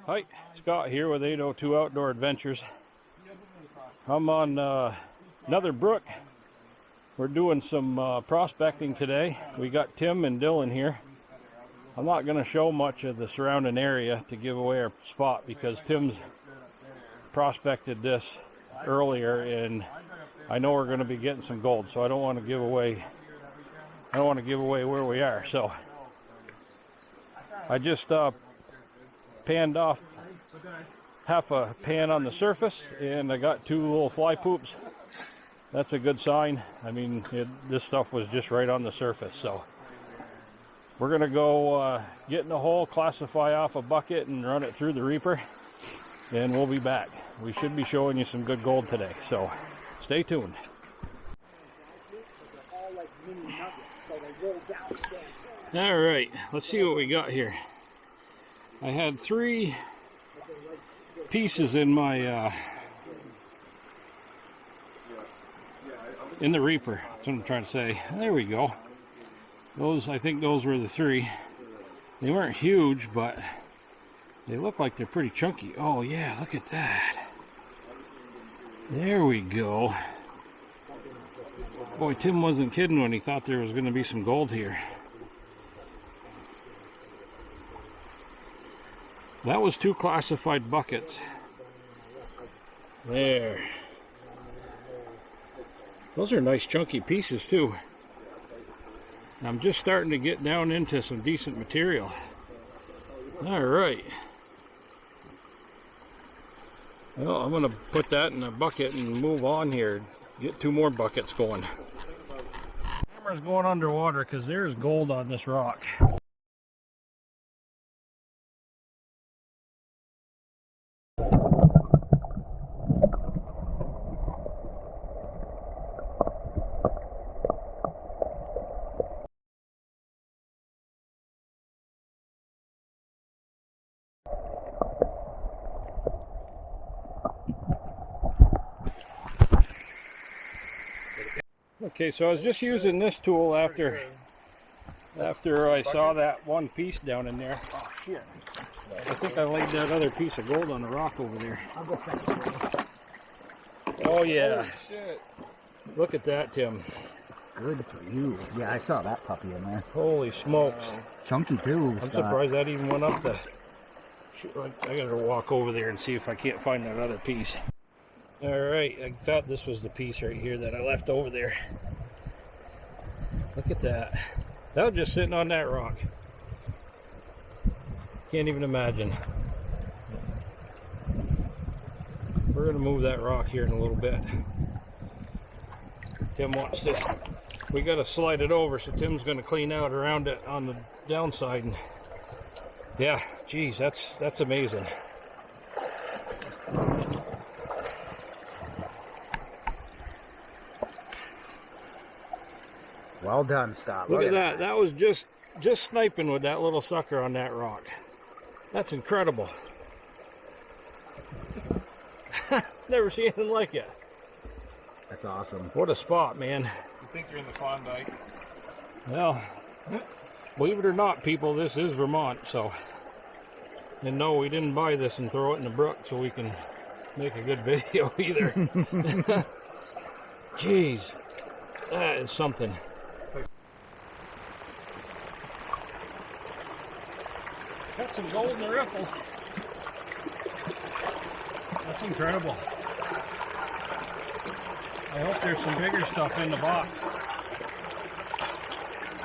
Hi, Scott here with 802 Outdoor Adventures. I'm on another brook. We're doing some prospecting today. We got Tim and Dylan here. I'm not going to show much of the surrounding area to give away our spot because Tim's prospected this earlier and I know we're going to be getting some gold, so I don't want to give away where we are. So I just panned off half a pan on the surface and I got two little fly poops. That's a good sign. I mean, this stuff was just right on the surface. So we're gonna go get in the hole, classify off a bucket and run it through the reaper, and we'll be back. We should be showing you some good gold today, so stay tuned. All right, let's see what we got here. I had 3 pieces in my in the reaper. That's what I'm trying to say. There we go. I think those were the 3. They weren't huge, but they look like they're pretty chunky. Oh yeah, look at that. There we go. Boy, Tim wasn't kidding when he thought there was going to be some gold here. That was 2 classified buckets. There. Those are nice chunky pieces too. I'm just starting to get down into some decent material. Alright. Well, I'm going to put that in a bucket and move on here. Get 2 more buckets going. The camera's going underwater because there's gold on this rock. Okay, so I was just using this tool after I saw that one piece down in there. Oh shit. I think I laid that other piece of gold on the rock over there. Oh yeah. Holy shit. Look at that, Tim. Good for you. Yeah, I saw that puppy in there. Holy smokes. Chunky too, I'm surprised that even went up the... I gotta walk over there and see if I can't find that other piece. Alright, I thought this was the piece right here that I left over there. Look at that. That was just sitting on that rock. Can't even imagine. We're going to move that rock here in a little bit. Tim wants to... We got to slide it over, so Tim's going to clean out around it on the downside. And yeah, geez, that's amazing. Well done, Scott. Look at that. That was just sniping with that little sucker on that rock. That's incredible. Never seen anything like it. That's awesome. What a spot, man. You think you're in the Klondike? Well, believe it or not, people, this is Vermont, so... And no, we didn't buy this and throw it in the brook so we can make a good video either. Jeez. That is something. Got some gold in the riffle. That's incredible. I hope there's some bigger stuff in the box.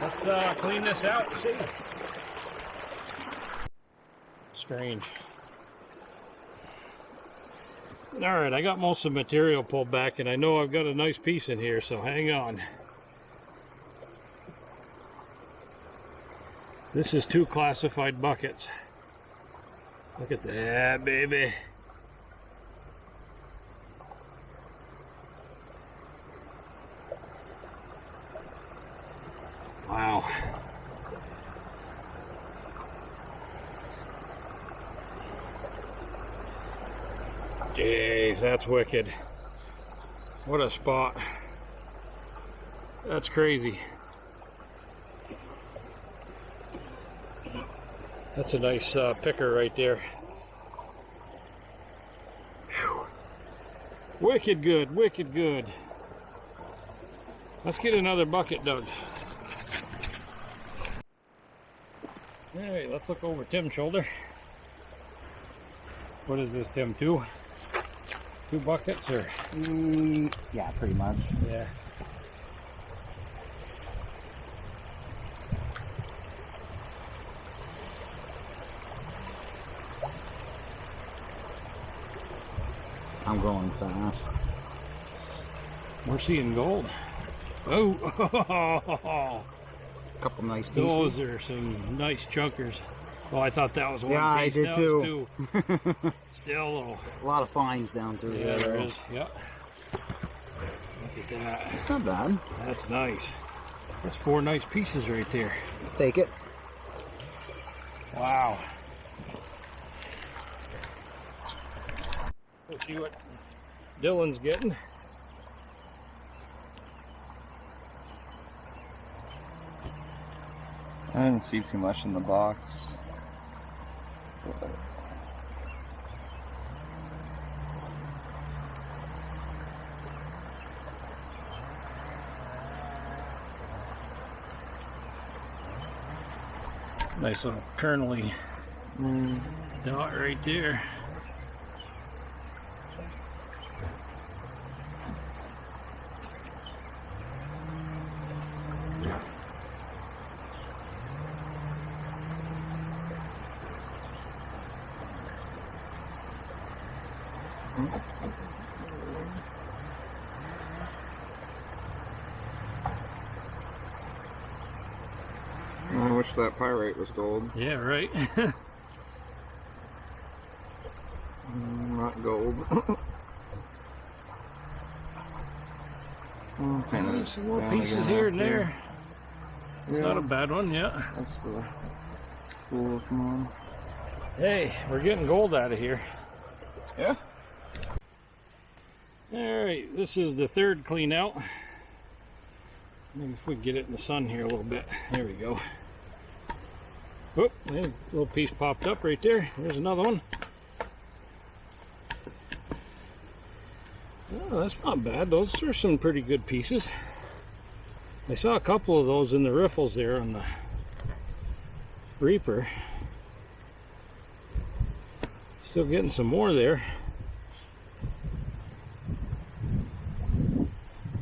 Let's clean this out and see. Strange. Alright, I got most of the material pulled back and I know I've got a nice piece in here, so hang on. This is 2 classified buckets. Look at that, baby. Wow. Jeez, that's wicked. What a spot. That's crazy. That's a nice picker right there. Wicked good, wicked good. Let's get another bucket dug. Alright, let's look over Tim's shoulder. What is this, Tim? Two buckets, or? Yeah, pretty much. Yeah. I'm going fast. We're seeing gold. Oh, Couple nice pieces. those are some nice chunkers. Oh, I thought that was one Yeah, piece. I did Now too. it's two. Still, though. A lot of fines down through Yeah, there. there is. Yeah. Look at that. It's not bad. That's nice. That's 4 nice pieces right there. Take it. Wow. We'll see what Dylan's getting. I didn't see too much in the box. But Nice little kernely dot right there. I wish that pyrite was gold. Yeah, right. Not gold. There's some more pieces here and there. It's not a bad one yet. That's the cool looking one. Hey, we're getting gold out of here. Yeah? Alright, this is the 3rd clean out. Maybe if we get it in the sun here a little bit. There we go. Oop, a little piece popped up right there. There's another one. Oh, that's not bad. Those are some pretty good pieces. I saw a couple of those in the riffles there on the Reaper. Still getting some more there.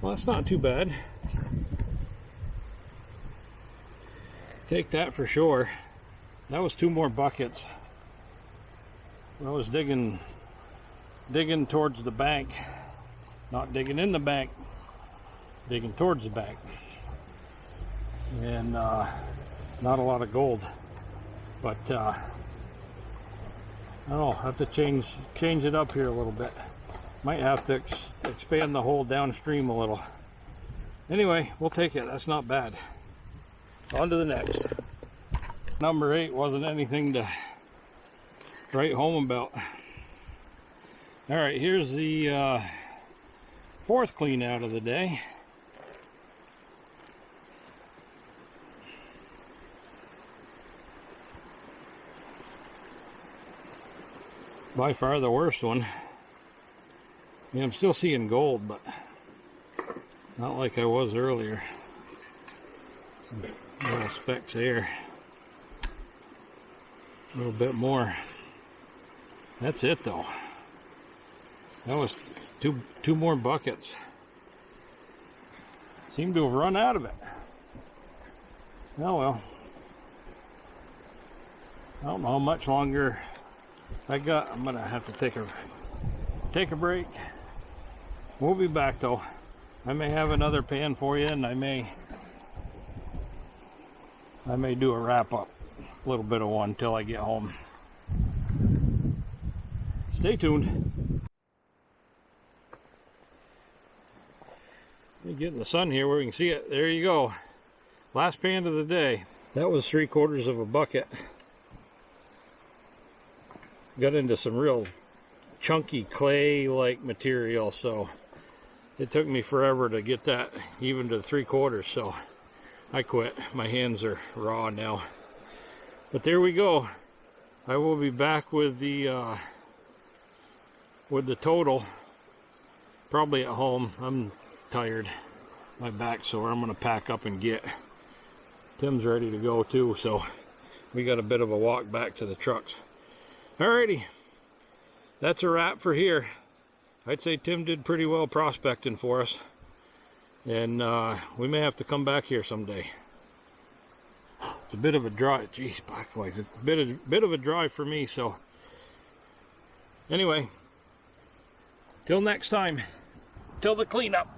Well, that's not too bad. Take that for sure. That was 2 more buckets. I was digging towards the bank. Not digging in the bank, digging towards the bank. And not a lot of gold. But I don't know, have to change it up here a little bit. Might have to expand the hole downstream a little. Anyway, we'll take it. That's not bad. On to the next. Number 8 wasn't anything to write home about. All right, here's the 4th clean out of the day. By far the worst one. I mean, I'm still seeing gold, but not like I was earlier. Some little specks there. A little bit more. That's it though. That was two more buckets. Seem to have run out of it. Oh well. I don't know how much longer I got. I'm gonna have to take a break. We'll be back though. I may have another pan for you, and I may do a wrap up, a little bit of one till I get home. Stay tuned. Let me get in the sun here where we can see it. There you go. Last pan of the day. That was 3/4 of a bucket. Got into some real chunky clay-like material, so it took me forever to get that even to 3/4, so I quit. My hands are raw now. But there we go. I will be back with the total probably at home. I'm tired. My back's sore. I'm going to pack up and get. Tim's ready to go too, so we got a bit of a walk back to the trucks. Alrighty. That's a wrap for here. I'd say Tim did pretty well prospecting for us. And we may have to come back here someday. It's a bit of a drive. Geez, black flies. It's a bit of a drive for me, so anyway, till next time, till the cleanup.